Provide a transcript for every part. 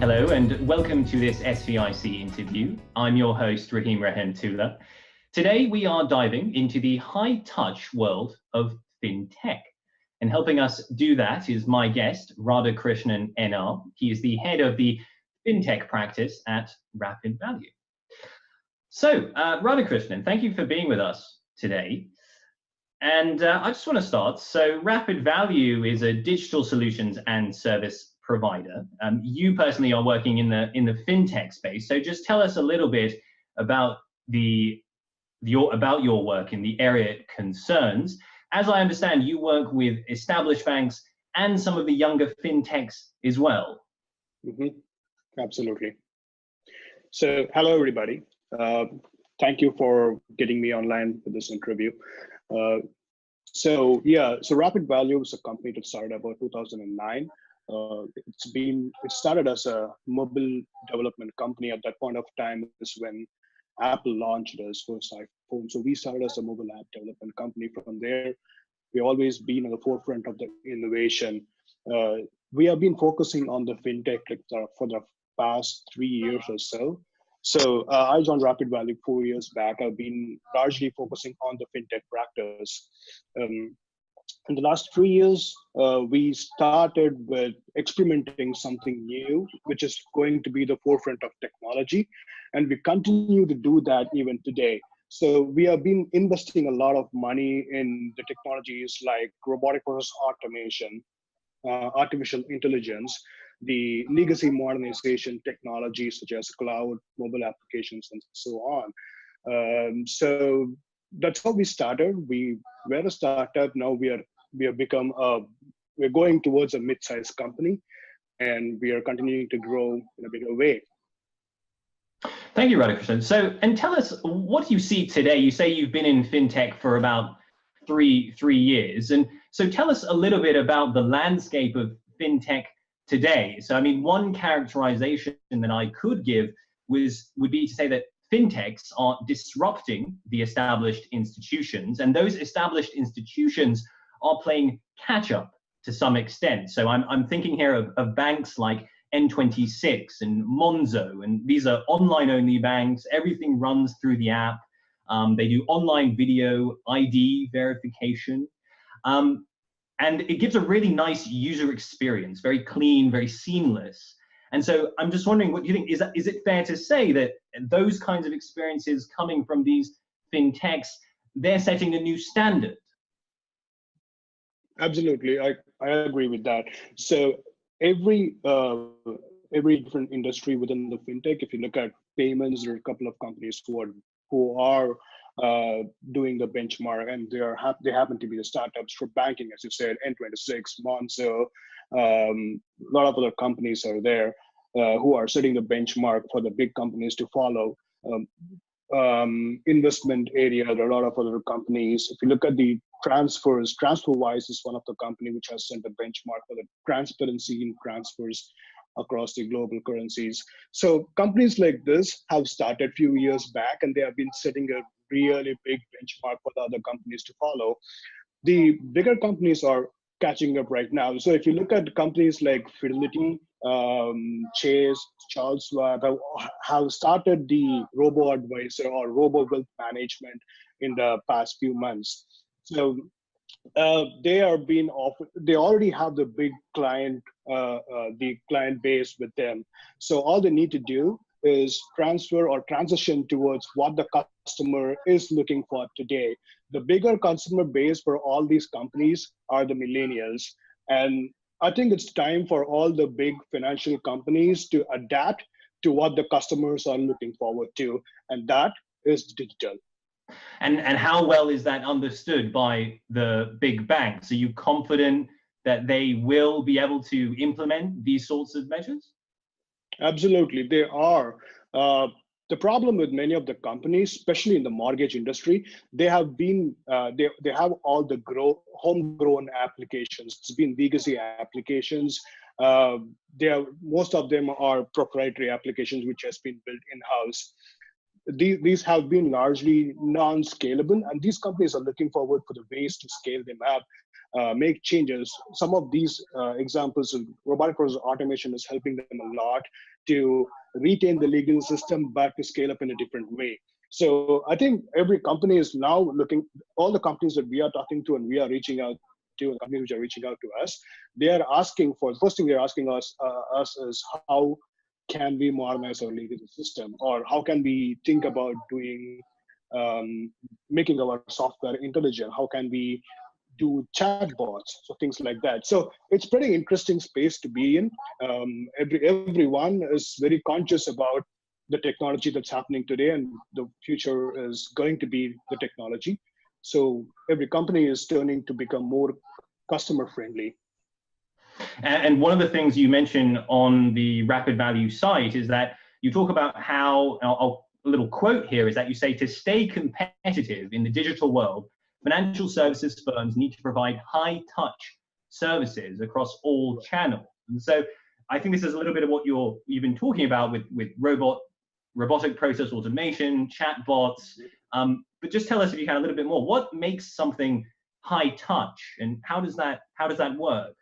Hello and welcome to this SVIC interview. I'm your host, Rahim Rahentullah. Today we are diving into the high-touch world of Fintech. And helping us do that is my guest, Radhakrishnan NR. He is the head of the Fintech practice at RapidValue. So, Radhakrishnan, thank you for being with us today. And I just want to start. So RapidValue is a digital solutions and service provider. You personally are working in the fintech space. So just tell us a little bit about your work in the area it concerns. As I understand, you work with established banks and some of the younger fintechs as well. Absolutely. So hello, everybody. Thank you for getting me online for this interview. So RapidValue is a company that started about 2009. It started as a mobile development company. At that point of time is when Apple launched its first iPhone. So we started as a mobile app development company. From there, we've always been at the forefront of the innovation. We have been focusing on the fintech for the past 3 years or so. So I joined RapidValue 4 years back. I've been largely focusing on the fintech practice. In the last 3 years, we started with experimenting something new, which is going to be the forefront of technology. And we continue to do that even today. So we have been investing a lot of money in the technologies like robotic process automation, artificial intelligence, the legacy modernization technologies such as cloud, mobile applications, and so on. So that's how we started. We were a startup. Now we're going towards a mid-sized company, and we are continuing to grow in a bigger way. Thank you, Radhakrishnan. So, and tell us, what do you see today? You say you've been in fintech for about three years, and so tell us a little bit about the landscape of fintech today. So, I mean, one characterization that I could give would be to say that fintechs are disrupting the established institutions, and those established institutions are playing catch up to some extent. So I'm thinking here of banks like N26 and Monzo, and these are online only banks. Everything runs through the app. They do online video ID verification. And it gives a really nice user experience, very clean, very seamless. And so I'm just wondering, what do you think? Is it fair to say that those kinds of experiences coming from these fintechs, they're setting a new standard? Absolutely, I agree with that. So every different industry within the fintech, if you look at payments, there are a couple of companies who are doing the benchmark, and they happen to be the startups. For banking, as you said, N26, Monzo, a lot of other companies are there who are setting the benchmark for the big companies to follow. Investment area, there are a lot of other companies. If you look at the transfers, TransferWise is one of the company which has set the benchmark for the transparency in transfers across the global currencies. So companies like this have started a few years back, and they have been setting a really big benchmark for the other companies to follow. The bigger companies are catching up right now. So if you look at companies like Fidelity, Chase, Charles Schwab have started the robo-advisor or robo-wealth management in the past few months. So they already have the big client, the client base with them. So all they need to do is transfer or transition towards what the customer is looking for today. The bigger customer base for all these companies are the millennials. And I think it's time for all the big financial companies to adapt to what the customers are looking forward to, and that is digital. And how well is that understood by the big banks? Are you confident that they will be able to implement these sorts of measures? Absolutely, they are. The problem with many of the companies, especially in the mortgage industry, they have all the homegrown applications. It's been legacy applications. Most of them are proprietary applications which has been built in-house. these have been largely non-scalable, and these companies are looking forward for the ways to scale them up, make changes. Some of these examples of robotic process automation is helping them a lot to retain the legal system, but to scale up in a different way. So I think every company is now looking, all the companies that we are talking to and we are reaching out to, and companies which are reaching out to us, they are asking for, first thing they're asking us is how can we modernize our legal system, or how can we think about doing making our software intelligent? How can we do chatbots, so things like that. So it's pretty interesting space to be in. Everyone is very conscious about the technology that's happening today, and the future is going to be the technology. So every company is turning to become more customer friendly. And one of the things you mention on the RapidValue site is that you talk about how, a little quote here is that you say, to stay competitive in the digital world, financial services firms need to provide high-touch services across all channels. And so I think this is a little bit of what you've been talking about with robotic process automation, chatbots. But just tell us, if you can, a little bit more. What makes something high-touch, and how does that work?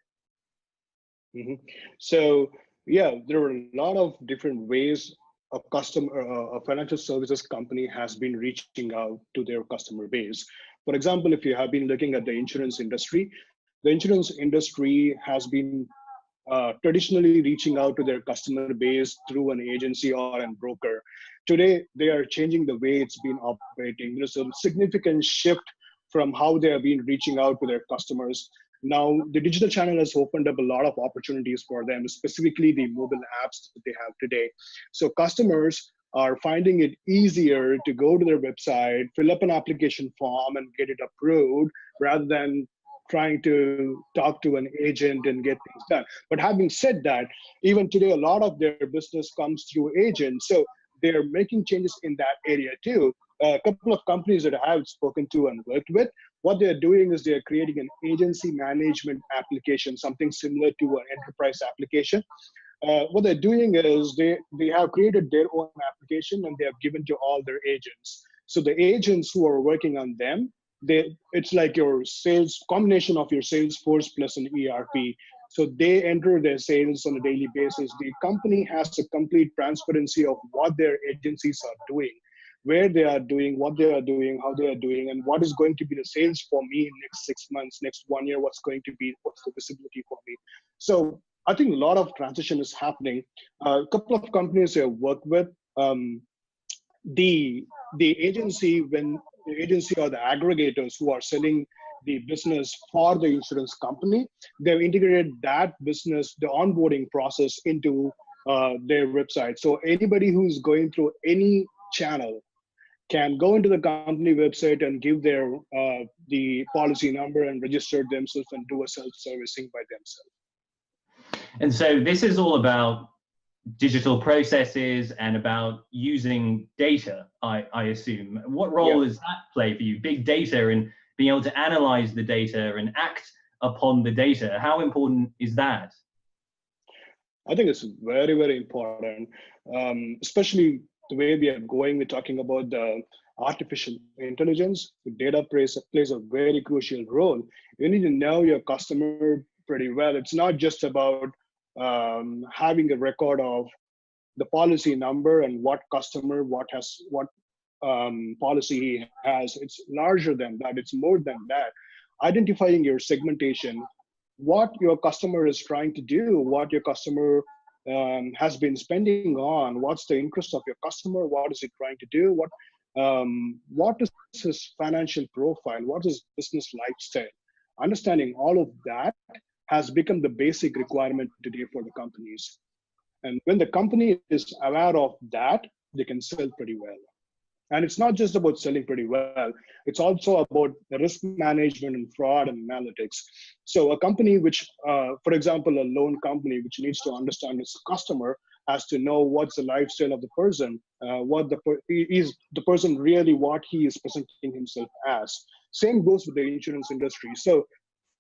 Mm-hmm. So yeah, there are a lot of different ways a financial services company has been reaching out to their customer base. For example, if you have been looking at the insurance industry has been traditionally reaching out to their customer base through an agency or a broker. Today, they are changing the way it's been operating. There's a significant shift from how they have been reaching out to their customers. Now, the digital channel has opened up a lot of opportunities for them, specifically the mobile apps that they have today. So customers are finding it easier to go to their website, fill up an application form and get it approved, rather than trying to talk to an agent and get things done. But having said that, even today, a lot of their business comes through agents. So they're making changes in that area too. A couple of companies that I have spoken to and worked with, what they're doing is they're creating an agency management application, something similar to an enterprise application. What they're doing is they have created their own application and they have given to all their agents. So the agents who are working on them, it's like your sales combination of your Salesforce plus an ERP. So they enter their sales on a daily basis. The company has a complete transparency of what their agencies are doing, where they are doing, what they are doing, how they are doing, and what is going to be the sales for me in next 6 months, next 1 year, what's the visibility for me. So I think a lot of transition is happening. A couple of companies I work with, the agency, when the agency or the aggregators who are selling the business for the insurance company, they've integrated that business, the onboarding process, into their website. So anybody who's going through any channel can go into the company website and give their the policy number and register themselves and do a self-servicing by themselves. And so this is all about digital processes and about using data, I assume. What role does that play for you? Big data and being able to analyze the data and act upon the data. How important is that? I think it's very, very important, especially the way we are going. We're talking about the artificial intelligence. The data plays a very crucial role. You need to know your customer pretty well. It's not just about having a record of the policy number and what customer, what policy he has. It's larger than that. It's more than that. Identifying your segmentation, what your customer is trying to do, what your customer has been spending on, what's the interest of your customer, what is he trying to do, what is his financial profile, what is business lifestyle. Understanding all of that has become the basic requirement today for the companies. And when the company is aware of that, they can sell pretty well. And it's not just about selling pretty well, it's also about the risk management and fraud and analytics. So a company which, for example, a loan company which needs to understand its customer has to know what's the lifestyle of the person, is the person really what he is presenting himself as. Same goes with the insurance industry. So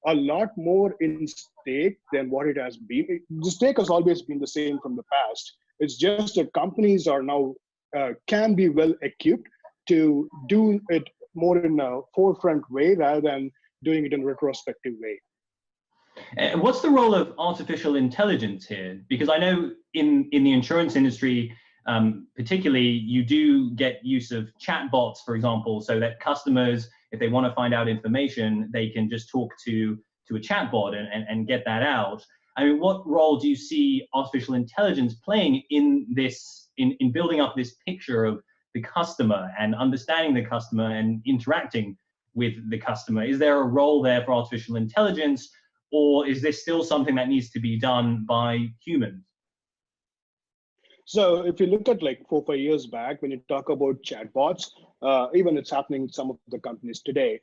a lot more in stake than what it has been. The stake has always been the same from the past. It's just that companies are now can be well equipped to do it more in a forefront way rather than doing it in a retrospective way. And what's the role of artificial intelligence here? Because I know in the insurance industry, particularly, you do get use of chatbots, for example, so that customers, if they want to find out information, they can just talk to a chatbot and get that out. I mean, what role do you see artificial intelligence playing in this, in building up this picture of the customer and understanding the customer and interacting with the customer? Is there a role there for artificial intelligence, or is this still something that needs to be done by humans? So if you look at like 4 or 5 years back, when you talk about chatbots, even it's happening in some of the companies today.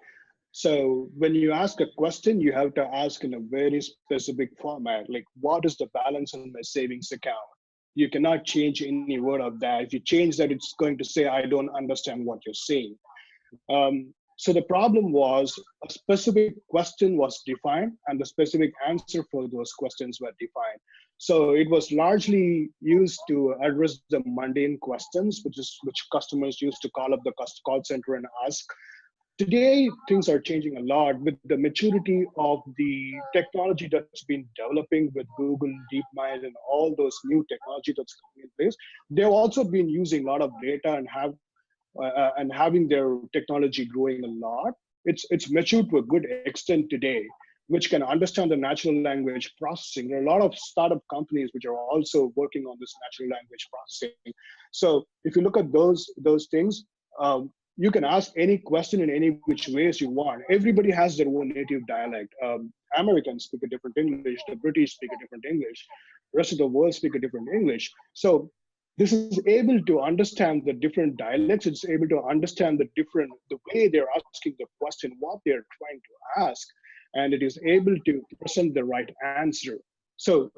So when you ask a question, you have to ask in a very specific format, like what is the balance in my savings account? You cannot change any word of that. If you change that, it's going to say, I don't understand what you're saying. So the problem was a specific question was defined and the specific answer for those questions were defined. So it was largely used to address the mundane questions, which customers used to call up the call center and ask. Today, things are changing a lot with the maturity of the technology that's been developing with Google, DeepMind, and all those new technology that's coming in place. They've also been using a lot of data and having their technology growing a lot. It's matured to a good extent today, which can understand the natural language processing. There are a lot of startup companies which are also working on this natural language processing. So if you look at those things, you can ask any question in any which ways you want. Everybody has their own native dialect. Americans speak a different English, the British speak a different English, the rest of the world speak a different English. So this is able to understand the different dialects. It's able to understand the way they're asking the question, what they're trying to ask, and it is able to present the right answer. So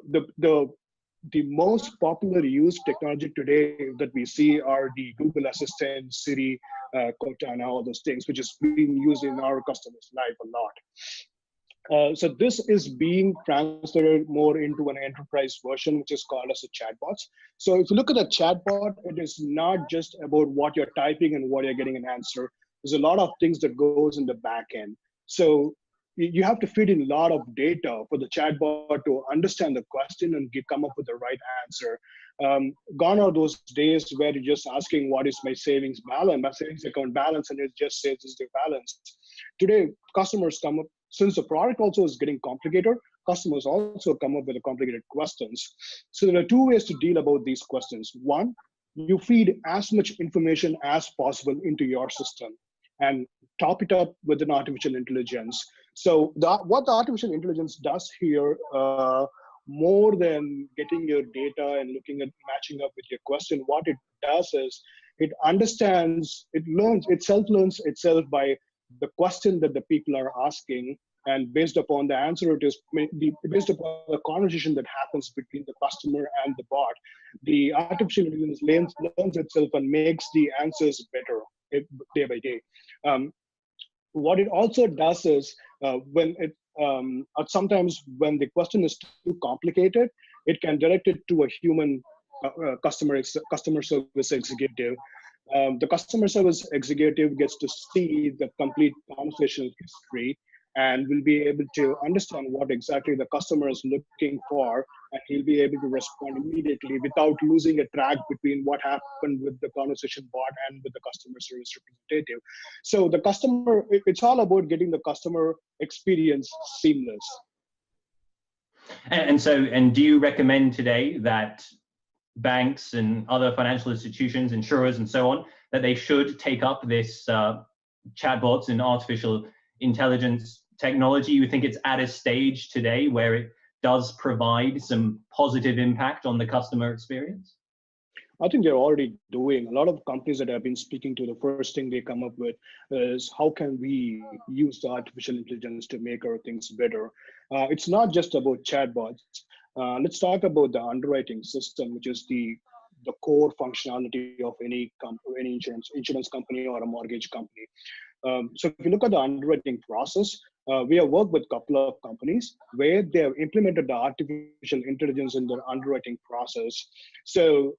the most popular used technology today that we see are the Google Assistant, Siri, Cortana, all those things, which is being used in our customers' life a lot. So this is being transferred more into an enterprise version, which is called as a chatbots. So if you look at a chatbot, it is not just about what you're typing and what you're getting an answer. There's a lot of things that goes in the back end. So you have to feed in a lot of data for the chatbot to understand the question and come up with the right answer. Gone are those days where you're just asking, what is my savings balance, my savings account balance, and it just says this is the balance. Today, customers come up, since the product also is getting complicated, customers also come up with complicated questions. So there are two ways to deal about these questions. One, you feed as much information as possible into your system and top it up with an artificial intelligence. So what the artificial intelligence does here, more than getting your data and looking at matching up with your question, what it does is it understands, it self-learns itself by the question that the people are asking, and based upon the answer, it is based upon the conversation that happens between the customer and the bot. The artificial intelligence learns itself and makes the answers better day by day. What it also does is sometimes when the question is too complicated, it can direct it to a human customer service executive. The customer service executive gets to see the complete conversational history and will be able to understand what exactly the customer is looking for, and he'll be able to respond immediately without losing a track between what happened with the conversation bot and with the customer service representative. So the customer, it's all about getting the customer experience seamless. And do you recommend today that banks and other financial institutions, insurers and so on, that they should take up this chatbots and artificial intelligence technology? You think it's at a stage today where it does provide some positive impact on the customer experience? I think they're already doing. A lot of companies that I've been speaking to, the first thing they come up with is how can we use the artificial intelligence to make our things better? It's not just about chatbots. Let's talk about the underwriting system, which is the core functionality of any insurance company or a mortgage company. So if you look at the underwriting process, we have worked with a couple of companies where they have implemented the artificial intelligence in their underwriting process. So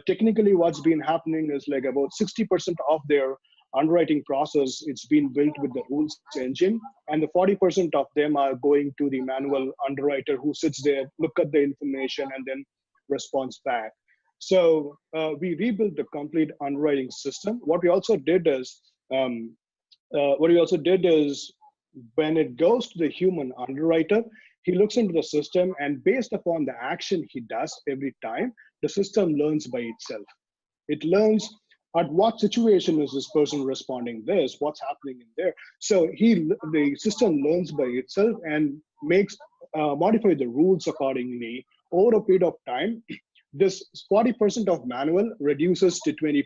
technically what's been happening is like about 60% of their underwriting process, it's been built with the rules engine, and the 40% of them are going to the manual underwriter who sits there, look at the information, and then responds back. So we rebuilt the complete underwriting system. What we also did is, when it goes to the human underwriter, he looks into the system, and based upon the action he does every time, the system learns by itself. It learns at what situation is this person responding this, what's happening in there. So the system learns by itself and makes modify the rules accordingly. Over a period of time, this 40% of manual reduces to 20%,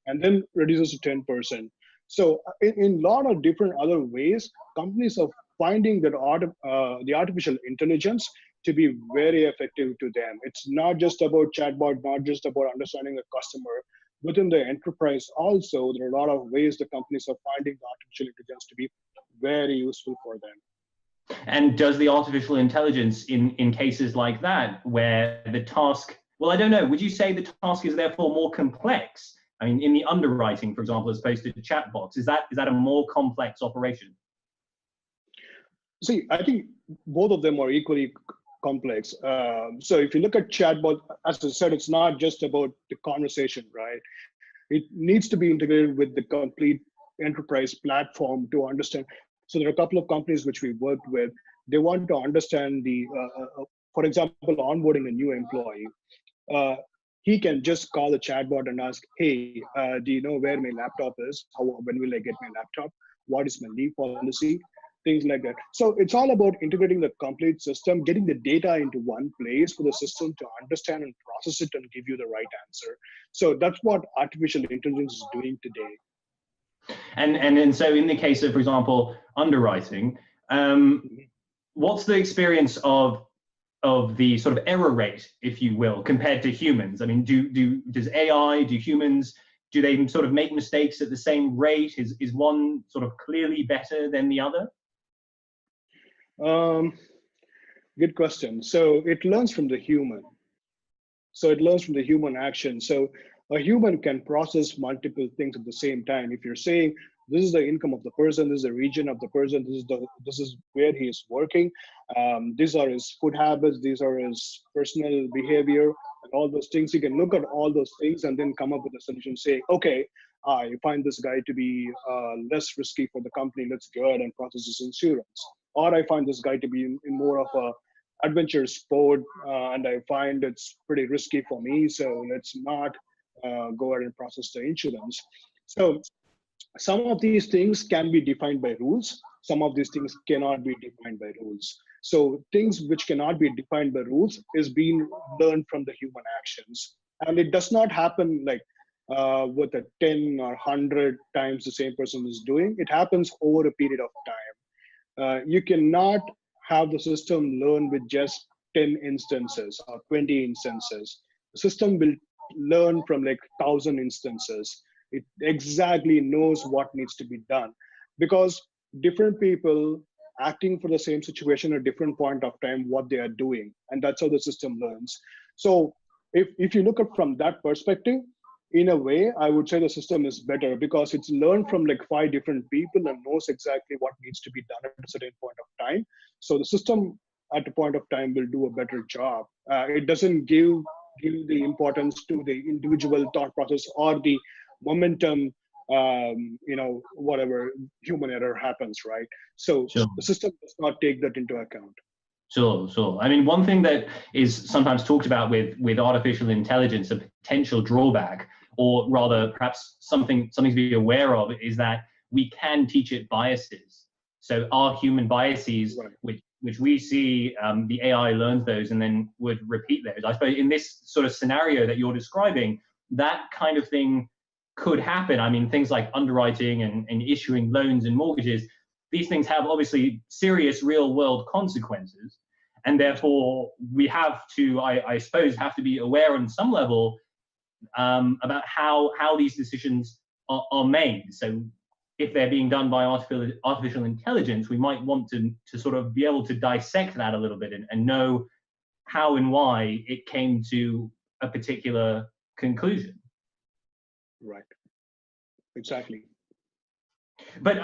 and then reduces to 10%. So in a lot of different other ways, companies are finding that the artificial intelligence to be very effective to them. It's not just about chatbot, not just about understanding the customer. Within the enterprise also, there are a lot of ways the companies are finding the artificial intelligence to be very useful for them. And does the artificial intelligence in cases like that, where the task, well, I don't know, would you say the task is therefore more complex? I mean, in the underwriting, for example, as opposed to the chatbots, is that a more complex operation? See, I think both of them are equally complex. So if you look at chatbot, as I said, it's not just about the conversation, right? It needs to be integrated with the complete enterprise platform to understand. So there are a couple of companies which we worked with. They want to understand for example, onboarding a new employee. He can just call the chatbot and ask, hey, do you know where my laptop is? When will I get my laptop? What is my leave policy? Things like that. So it's all about integrating the complete system, getting the data into one place for the system to understand and process it and give you the right answer. So that's what artificial intelligence is doing today. And so in the case of, for example, underwriting, what's the experience of the sort of error rate, if you will, compared to humans? I mean, does AI, do humans, do they sort of make mistakes at the same rate? Is one sort of clearly better than the other? Good question. So it learns from the human. So it learns from the human action. So a human can process multiple things at the same time. If you're saying this is the income of the person, this is the region of the person, this is where he is working, these are his food habits, these are his personal behavior, and all those things, you can look at all those things and then come up with a solution. Say, okay, I find this guy to be less risky for the company. Let's go ahead and process his insurance. Or I find this guy to be in more of a adventure sport, and I find it's pretty risky for me, so let's not go ahead and process the insurance. So some of these things can be defined by rules. Some of these things cannot be defined by rules. So things which cannot be defined by rules is being learned from the human actions. And it does not happen like with a 10 or 100 times the same person is doing. It happens over a period of time. You cannot have the system learn with just 10 instances or 20 instances. The system will learn from like 1,000 instances. It exactly knows what needs to be done, because different people acting for the same situation at different point of time, what they are doing, and that's how the system learns. So if you look at from that perspective, in a way, I would say the system is better because it's learned from like 5 different people and knows exactly what needs to be done at a certain point of time. So the system at a point of time will do a better job. It doesn't give the importance to the individual thought process or the momentum, whatever human error happens, right? So Sure. The system does not take that into account. Sure. I mean, one thing that is sometimes talked about with artificial intelligence, a potential drawback, or rather perhaps something to be aware of, is that we can teach it biases. So our human biases, right, which we see, the AI learns those and then would repeat those. I suppose in this sort of scenario that you're describing, that kind of thing could happen. I mean, things like underwriting and issuing loans and mortgages, these things have obviously serious real world consequences. And therefore we have to, I suppose, have to be aware on some level about how these decisions are made. So if they're being done by artificial intelligence, we might want to sort of be able to dissect that a little bit and know how and why it came to a particular conclusion. Right. Exactly. But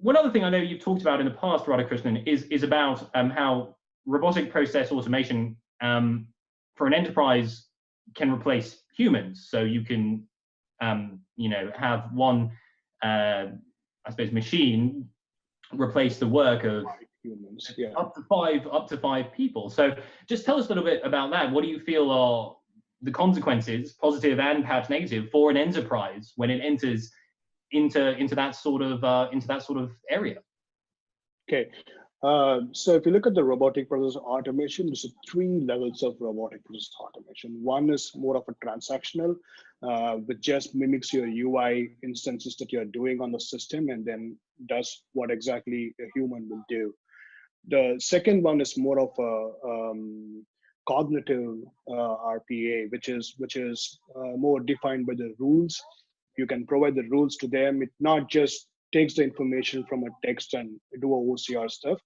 one other thing I know you've talked about in the past, Radhakrishnan, is about how robotic process automation for an enterprise can replace humans. So you can, have one, I suppose, machine replace the work of humans, yeah. up to five people. So just tell us a little bit about that. What do you feel are the consequences, positive and perhaps negative, for an enterprise when it enters into that sort of area? Okay, so if you look at the robotic process automation, there's 3 levels of robotic process automation. One is more of a transactional, which just mimics your UI instances that you're doing on the system and then does what exactly a human will do. The second one is more of a cognitive RPA, which is more defined by the rules. You can provide the rules to them. It not just takes the information from a text and do a OCR stuff.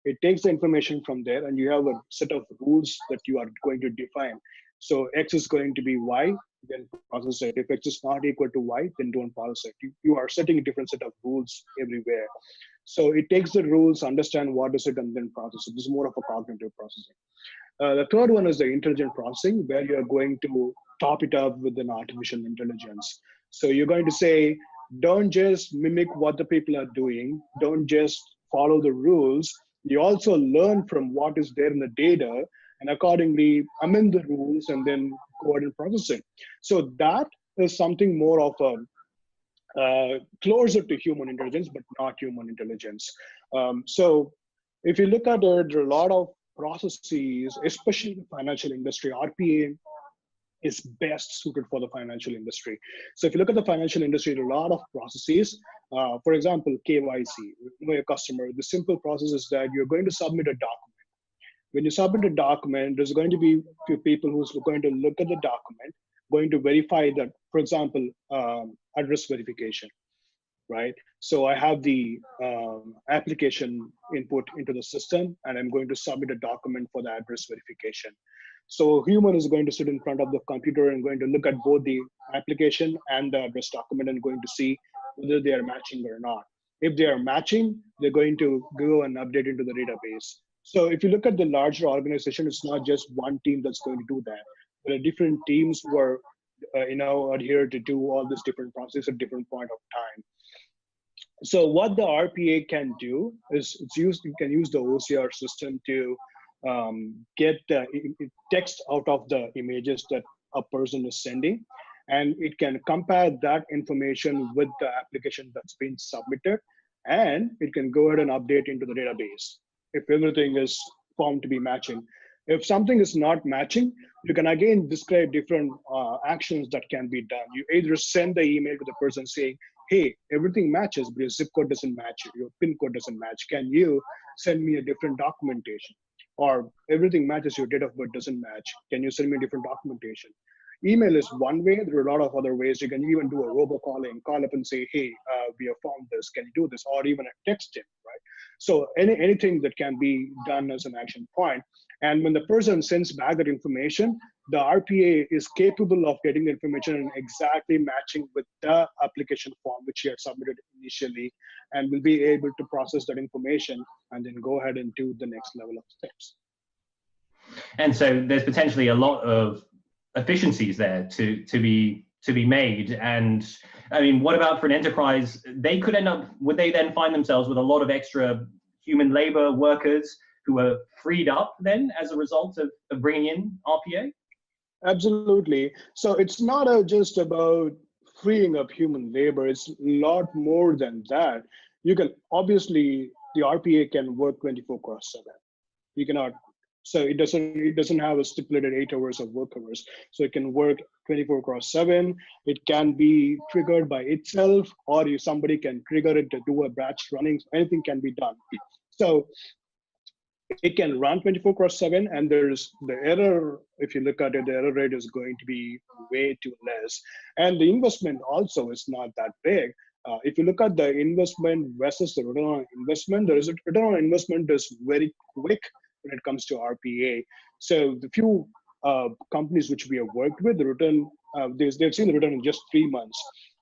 It takes the information from there and you have a set of rules that you are going to define. So X is going to be Y, then process it. If X is not equal to Y, then don't process it. You are setting a different set of rules everywhere. So it takes the rules, understand what is it, and then process it. This is more of a cognitive processing. The third one is the intelligent processing, where you're going to top it up with an artificial intelligence. So you're going to say, don't just mimic what the people are doing. Don't just follow the rules. You also learn from what is there in the data and accordingly amend the rules and then go ahead and process it. So that is something more of a closer to human intelligence, but not human intelligence. So if you look at it, there are a lot of processes, especially in the financial industry. RPA is best suited for the financial industry. So if you look at the financial industry, there are a lot of processes. For example, KYC, know your customer. The simple process is that you're going to submit a document. When you submit a document, there's going to be a few people who's going to look at the document, going to verify that, for example, address verification, right? So I have the application input into the system, and I'm going to submit a document for the address verification. So human is going to sit in front of the computer and going to look at both the application and the address document and going to see whether they are matching or not. If they are matching, they're going to go and update into the database. So if you look at the larger organization, it's not just one team that's going to do that. There are different teams who are adhere to do all this different process at different point of time. So what the RPA can do is you can use the OCR system to get text out of the images that a person is sending, and it can compare that information with the application that's been submitted, and it can go ahead and update into the database if everything is found to be matching. If something is not matching, you can again describe different actions that can be done. You either send the email to the person saying, hey, everything matches, but your zip code doesn't match, your PIN code doesn't match. Can you send me a different documentation? Or everything matches, your date of birth doesn't match. Can you send me a different documentation? Email is one way. There are a lot of other ways. You can even do a robocalling, call up and say, hey, we have found this, can you do this? Or even a text him, right? So anything that can be done as an action point. And when the person sends back that information, the RPA is capable of getting the information and exactly matching with the application form which you had submitted initially, and will be able to process that information and then go ahead and do the next level of steps. And so there's potentially a lot of efficiencies there to be made. And I mean, what about for an enterprise? They could would they then find themselves with a lot of extra human labor workers who are freed up then as a result of bringing in RPA? Absolutely. So it's not just about freeing up human labor. It's a lot more than that. You can obviously, the RPA can work 24/7. You cannot, so it doesn't have a stipulated 8 hours of work hours. So it can work 24/7. It can be triggered by itself, or somebody can trigger it to do a batch running. Anything can be done. So it can run 24/7, and there's the error. If you look at it, the error rate is going to be way too less, and the investment also is not that big. If you look at the investment versus the return on investment, the return on investment is very quick when it comes to RPA. So the few companies which we have worked with, the return, they've seen the return in just 3 months.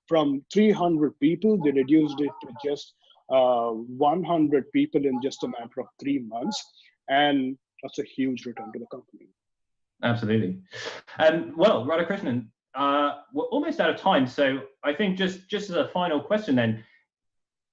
From 300 people, they reduced it to just 100 people in just a matter of 3 months. And that's a huge return to the company. Absolutely. Well, Radhakrishnan, we're almost out of time. So I think just as a final question then,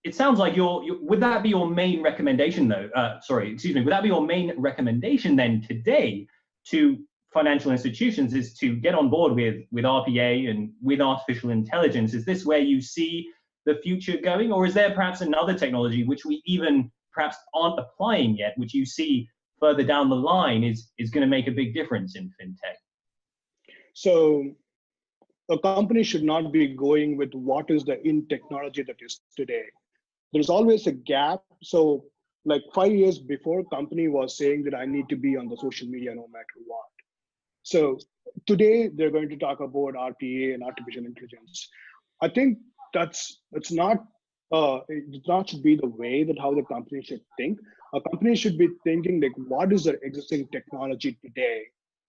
it sounds like would that be your main recommendation though? Would that be your main recommendation then today to financial institutions is to get on board with RPA and with artificial intelligence? Is this where you see the future going, or is there perhaps another technology which we even perhaps aren't applying yet, which you see further down the line is going to make a big difference in fintech? So a company should not be going with what is the in technology that is today. There's always a gap. So like 5 years before, company was saying that I need to be on the social media no matter what. So today they're going to talk about RPA and artificial intelligence. I think it's not should be the way that how the company should think. A company should be thinking like what is their existing technology today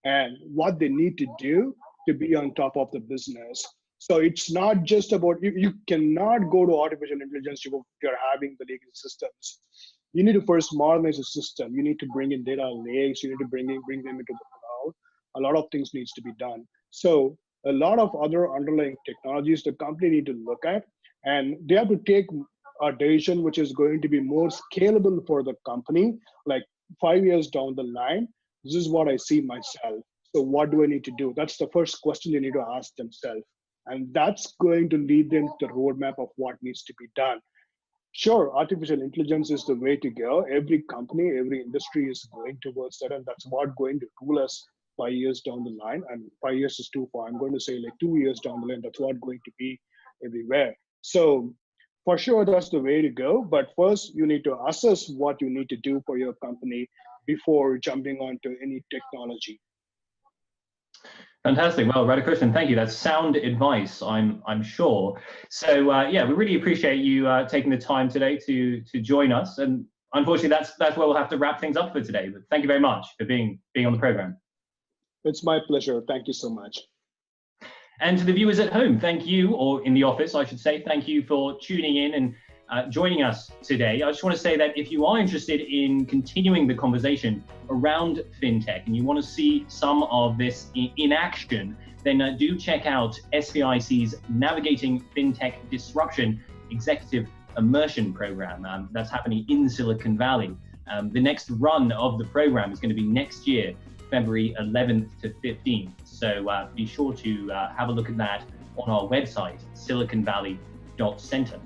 and what they need to do to be on top of the business. So it's not just about, you cannot go to artificial intelligence if you're having the legacy systems. You need to first modernize the system. You need to bring in data lakes. You need to bring them into the cloud. A lot of things needs to be done. So a lot of other underlying technologies the company need to look at, and they have to take a decision which is going to be more scalable for the company. Like 5 years down the line, this is what I see myself. So what do I need to do? That's the first question they need to ask themselves. And that's going to lead them to the roadmap of what needs to be done. Sure, artificial intelligence is the way to go. Every company, every industry is going towards that, and that's what going to rule us 5 years down the line. And 5 years is too far. I'm going to say like 2 years down the line, that's what going to be everywhere. So for sure, that's the way to go. But first, you need to assess what you need to do for your company before jumping onto any technology. Fantastic. Well, Radhakrishnan, thank you. That's sound advice, I'm sure. So yeah, we really appreciate you taking the time today to join us. And unfortunately, that's where we'll have to wrap things up for today. But thank you very much for being on the program. It's my pleasure. Thank you so much. And to the viewers at home, thank you, or in the office, I should say, thank you for tuning in and joining us today. I just want to say that if you are interested in continuing the conversation around fintech and you want to see some of this in action, then do check out SVIC's Navigating Fintech Disruption Executive Immersion Program. That's happening in Silicon Valley. The next run of the program is going to be next year, February 11th to 15th. So be sure to have a look at that on our website, siliconvalley.center.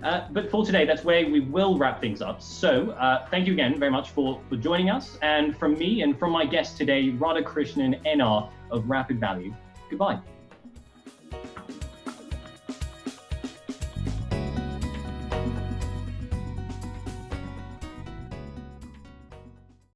But for today, that's where we will wrap things up. So thank you again very much for joining us. And from me and from my guest today, Radhakrishnan NR of RapidValue, goodbye.